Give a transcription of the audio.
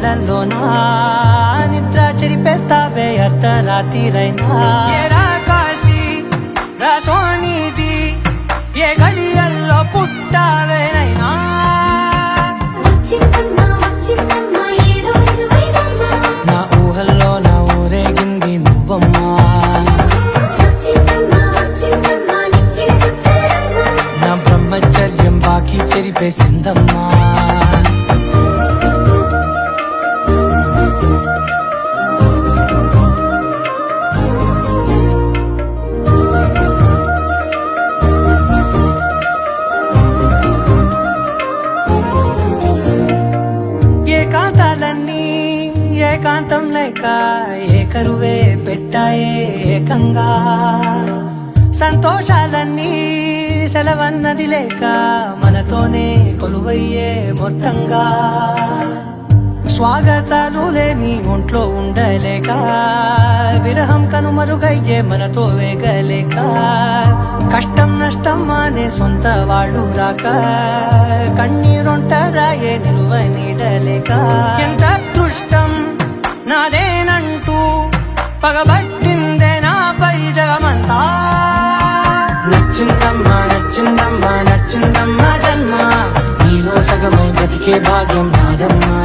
కళ్ళల్లోనా నిద్ర చెరిపేస్తావే అర్ధరాత్రిరైనా ఏరా కాశీ రా సోనిది ఏ గడియల్లో పుట్టావేనైనా నా ఊహల్లో నా ఊరేగింది నువ్వమ్మా నా బ్రహ్మచర్యం బాకీ చెరిపేసిందమ్మా ఏకాంతాలన్నీ ఏకాంతం లేక ఏకరువే పెట్టాయే ఏకంగా సంతోషాలన్నీ సెలవన్నది లేక మనతోనే కొలువయ్యే మొత్తంగా స్వాగతాలు లేని ఒంట్లో ఉండలేక విరహం కనుమరుగయ్యే మనతో వేగలేక కష్టం నష్టం అనే సొంత వాళ్ళు రాక కన్నీరొంటరాయే నిలువ నీడలేక ఎంత అదృష్టం నాదేనంటూ పగబట్టిందే నాపై జగమంతా నచ్చిందమ్మా నచ్చిందమ్మా నచ్చిందమ్మా జన్మ నీలో సగమై బతికే భాగ్యం నాదమ్మా